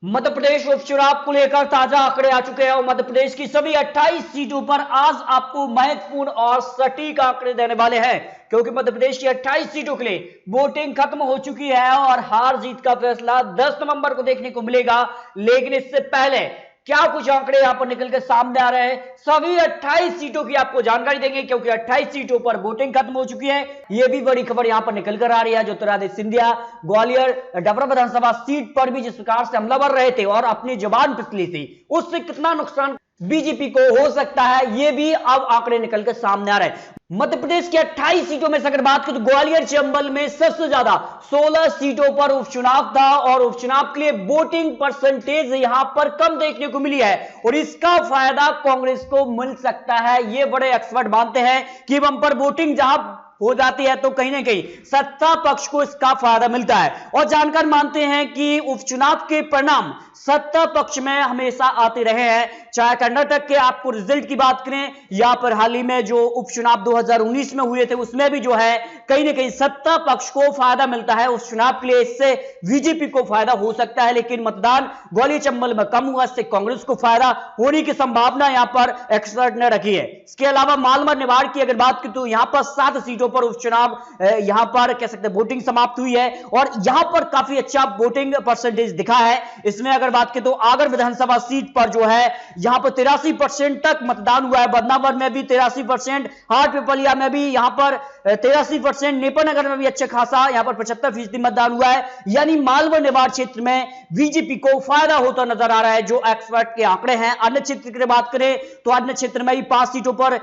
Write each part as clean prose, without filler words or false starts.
मध्य प्रदेश उपचुनाव को लेकर ताजा आंकड़े आ चुके हैं और मध्य प्रदेश की सभी 28 सीटों पर आज आपको महत्वपूर्ण और सटीक आंकड़े देने वाले हैं, क्योंकि मध्य प्रदेश की 28 सीटों के लिए वोटिंग खत्म हो चुकी है और हार जीत का फैसला 10 नवंबर को देखने को मिलेगा। लेकिन इससे पहले क्या कुछ आंकड़े यहां पर निकल के सामने आ रहे हैं, सभी 28 सीटों की आपको जानकारी देंगे, क्योंकि 28 सीटों पर वोटिंग खत्म हो चुकी है। यह भी बड़ी खबर यहां पर निकल कर आ रही है। ज्योतिरादित्य सिंधिया ग्वालियर डबरा विधानसभा सीट पर भी जिस प्रकार से हमलावर रहे थे और अपनी जबान पिछली थी, उससे कितना नुकसान बीजेपी को हो सकता है, यह भी अब आंकड़े निकल कर सामने आ रहे हैं। मध्य प्रदेश की 28 सीटों में से अगर बात करें तो ग्वालियर चंबल में सबसे ज्यादा 16 सीटों पर उपचुनाव था और उपचुनाव के लिए वोटिंग परसेंटेज यहां पर कम देखने को मिली है और इसका फायदा कांग्रेस को मिल सकता है। ये बड़े एक्सपर्ट मानते हैं कि बंपर वोटिंग जहां हो जाती है तो कहीं ना कहीं सत्ता पक्ष को इसका फायदा मिलता है और जानकार मानते हैं कि उपचुनाव के परिणाम सत्ता पक्ष में हमेशा आते रहे हैं। चाहे कर्नाटक के आपको रिजल्ट की बात करें या पर हाल ही में जो उपचुनाव 2019 में हुए थे, उसमें भी जो है कहीं ना कहीं सत्ता पक्ष को फायदा मिलता है उपचुनाव के लिए, इससे बीजेपी को फायदा हो सकता है। लेकिन मतदान ग्वालियर चंबल में कम हुआ, इससे कांग्रेस को फायदा होने की संभावना यहां पर एक्सपर्ट ने रखी है। इसके अलावा मालवा निवाड़ की अगर बात करें तो यहां पर 7 सीटों पर उपचुनाव यहां पर कह सकते हैं वोटिंग समाप्त हुई है और यहां पर काफी अच्छा वोटिंग परसेंटेज दिखा है। इसमें अगर बात करें तो आगर विधानसभा सीट पर जो है यहां पर 83% तक मतदान हुआ है। बदनावर में भी 83%, हाट पिपलिया में भी यहां पर 83%, नेपानगर में भी अच्छा खासा यहां पर 75% मतदान हुआ है। यानी मालवा निवाड़ क्षेत्र में बीजेपी को फायदा होता नजर आ रहा है, जो एक्सपर्ट के आंकड़े हैं। अन्य क्षेत्र की बात करें तो अन्य क्षेत्र में भी 5 सीटों पर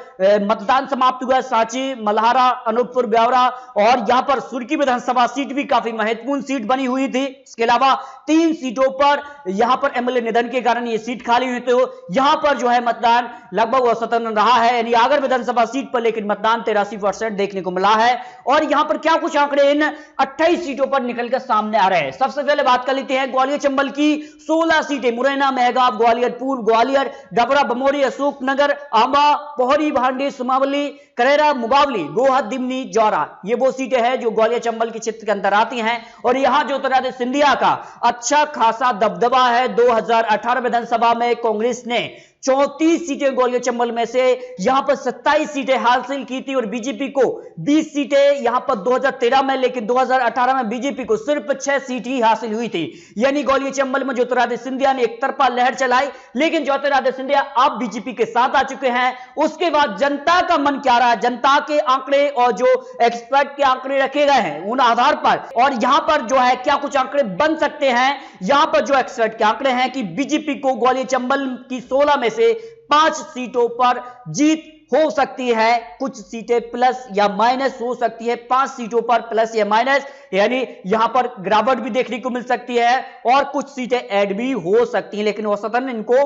मतदान समाप्त हुआ है। सांची, मल्हारा, अनूपपुर, ब्यावरा और यहां पर सुरखी विधानसभा सीट भी काफी महत्वपूर्ण सीट बनी हुई थी। इसके अलावा 3 सीटों पर यहां पर एमएलए निधन के कारण ये सीट खाली हुई, तो यहां पर जो है मतदान लगभग औसतन रहा है। यानी आगर विधानसभा सीट पर लेकिन मतदान 83% देखने को मिला है। और यहां पर क्या कुछ आंकड़े इन 28 सीटों पर निकलकर सामने आ रहे हैं, सबसे पहले बात कर लेते हैं ग्वालियर चंबल की 16 सीटें। मुरैना, मेहगांव, ग्वालियर पूर्व, ग्वालियर, डबरा, बमोरी, अशोकनगर, आंबा, पोहरी, भांडी, सुमावली, करेरा, मुगावली, गोहद, दिमनी, जौरा, ये वो सीटें हैं जो ग्वालियर चंबल के क्षेत्र के अंदर आती हैं। और यहां ज्योतिरादित्य सिंधिया का अच्छा खासा दबदबा है। 2018 विधानसभा में कांग्रेस ने 34 सीटें ग्वालियर चंबल में से यहां पर 27 सीटें हासिल की थी और बीजेपी को 20 सीटें यहां पर 2013 में, लेकिन 2018 में बीजेपी को सिर्फ 6 सीट ही हासिल हुई थी। यानी ग्वालियर चंबल में ज्योतिरादित्य सिंधिया ने एक तरफा लहर चलाई, लेकिन ज्योतिरादित्य सिंधिया अब बीजेपी के साथ आ चुके हैं। उसके बाद जनता का मन क्या रहा है, जनता के आंकड़े और जो एक्सपर्ट के आंकड़े रखे गए हैं उन आधार पर, और यहां पर जो है क्या कुछ आंकड़े बन सकते हैं। यहां पर जो एक्सपर्ट के आंकड़े हैं कि बीजेपी को ग्वालियर चंबल की 16 में से 5 सीटों पर जीत हो सकती है, कुछ सीटें प्लस या माइनस हो सकती है। 5 सीटों पर प्लस या माइनस, यानी यहां पर गिरावट भी देखने को मिल सकती है और कुछ सीटें ऐड भी हो सकती हैं, लेकिन औसतन इनको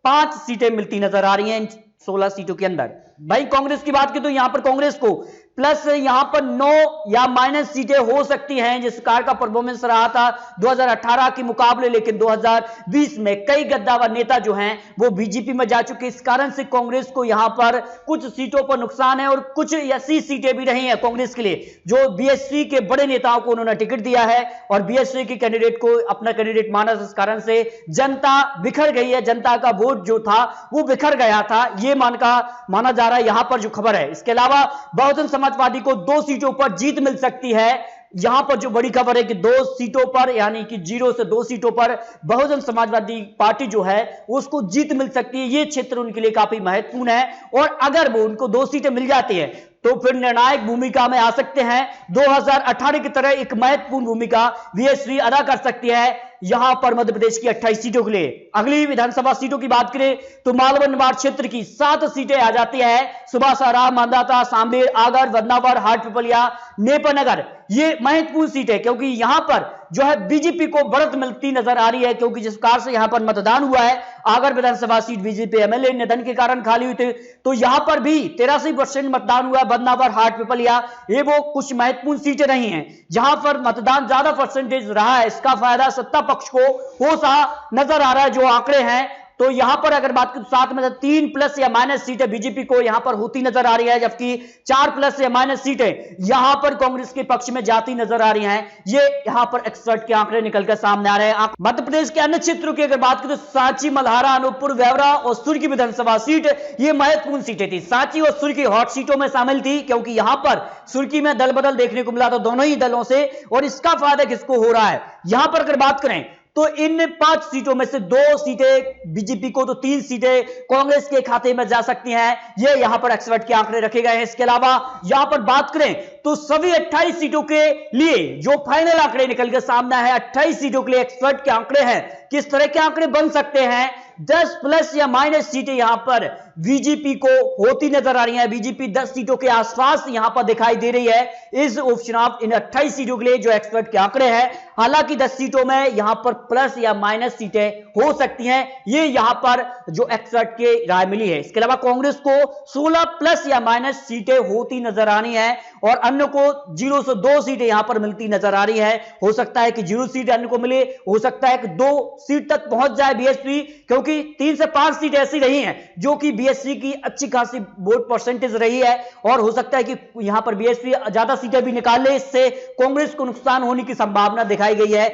5 सीटें मिलती नजर आ रही हैं इन 16 सीटों के अंदर। भाई कांग्रेस की बात की तो यहां पर कांग्रेस को प्लस यहां पर 9 या माइनस सीटें हो सकती हैं, जिस कार का परफॉर्मेंस रहा था 2018 के मुकाबले, लेकिन 2020 में कई गद्दावर नेता जो हैं वो बीजेपी में जा चुके। इस कारण से कांग्रेस को यहां पर कुछ सीटों पर नुकसान है और कुछ ऐसी सीटें भी रही हैं कांग्रेस के लिए जो बीएसपी के बड़े नेताओं को उन्होंने टिकट दिया है और बीएसपी के कैंडिडेट को अपना कैंडिडेट माना, इस कारण से जनता बिखर गई है। जनता का वोट जो था वो बिखर गया था, ये माना जा रहा है यहां पर जो खबर है। इसके अलावा बहुजन समाजवादी को 2 सीटों पर जीत मिल सकती है। यहां पर जो बड़ी खबर है कि 2 सीटों पर, यानी कि 0 से 2 सीटों पर बहुजन समाजवादी पार्टी जो है उसको जीत मिल सकती है। यह क्षेत्र उनके लिए काफी महत्वपूर्ण है और अगर वो उनको 2 सीटें मिल जाती है तो फिर निर्णायक भूमिका में आ सकते हैं। 2018 की तरह एक महत्वपूर्ण भूमिका बीएसपी अदा कर सकती है यहां पर मध्य प्रदेश की 28 सीटों के लिए। अगली विधानसभा सीटों की बात करें तो मालवा निवाड़ क्षेत्र की 7 सीटें आ जाती है। सुबासाराम, मांधाता, सांबेर, आगर, बदनावर, हाट पिपलिया, नेपानगर, ये महत्वपूर्ण सीट है क्योंकि यहां पर जो है बीजेपी को बढ़त मिलती नजर आ रही है, क्योंकि जिस प्रकार से यहां पर मतदान हुआ है, आगर विधानसभा सीट बीजेपी एमएलए निधन के कारण खाली हुई थी, तो यहां पर भी 83% मतदान हुआ है। बदनावर, हाट पिपलिया, ये वो कुछ महत्वपूर्ण सीटें रही हैं जहां पर मतदान ज्यादा परसेंटेज रहा है। इसका फायदा सत्ता पक्ष को हो सा नजर आ रहा है जो आंकड़े हैं। तो यहां पर अगर बात करें तो 7 में से 3 प्लस या माइनस सीटें बीजेपी को यहां पर होती नजर आ रही है, जबकि 4 प्लस या माइनस सीटें यहां पर कांग्रेस के पक्ष में जाती नजर आ रही हैं। ये यहां पर एक्सपर्ट के आंकड़े निकलकर सामने आ रहे हैं। मध्य प्रदेश के अन्य क्षेत्रों की अगर बात करें तो सांची, मल्हारा, अनूपपुर, व्यावरा और सुर्खी विधानसभा सीट ये महत्वपूर्ण सीटें थी। सांची और सुर्खी हॉट सीटों में शामिल थी, क्योंकि यहां पर सुर्खी में दल बदल देखने को मिला था दोनों ही दलों से, और इसका फायदा किसको हो रहा है। यहां पर अगर बात करें तो इन 5 सीटों में से 2 सीटें बीजेपी को तो 3 सीटें कांग्रेस के खाते में जा सकती हैं। ये यहां पर एक्सपर्ट के आंकड़े रखे गए हैं। इसके अलावा यहां पर बात करें तो सभी 28 सीटों के लिए जो फाइनल आंकड़े निकल के सामने है, 28 सीटों के लिए एक्सपर्ट के आंकड़े हैं। किस तरह के आंकड़े बन सकते हैं? 10 प्लस या माइनस सीटें यहां पर बीजेपी को होती नजर आ रही है। बीजेपी 10 सीटों के आसपास यहां पर दिखाई दे रही है इस उपचुनाव इन 28 सीटों के लिए जो एक्सपर्ट के आंकड़े हैं। हालांकि 10 सीटों में यहां पर प्लस या माइनस सीटें हो सकती हैं, ये यहां पर जो एक्सपर्ट के राय मिली है। इसके अलावा कांग्रेस को 16 प्लस या माइनस सीटें होती नजर आ रही हैं और अन्य को 0 से 2 सीटें यहां पर मिलती नजर आ रही है। हो सकता है कि 0 सीट अन्य को मिले, हो सकता है कि 2 सीट तक पहुंच जाए बीएसपी, क्योंकि 3 से 5 सीट ऐसी रही हैं जो कि बीएसपी की अच्छी खासी वोट परसेंटेज रही है, और हो सकता है कि यहां पर बीएसपी ज्यादा सीटें भी निकाल ले, इससे कांग्रेस को नुकसान होने की संभावना दिखाई गई है।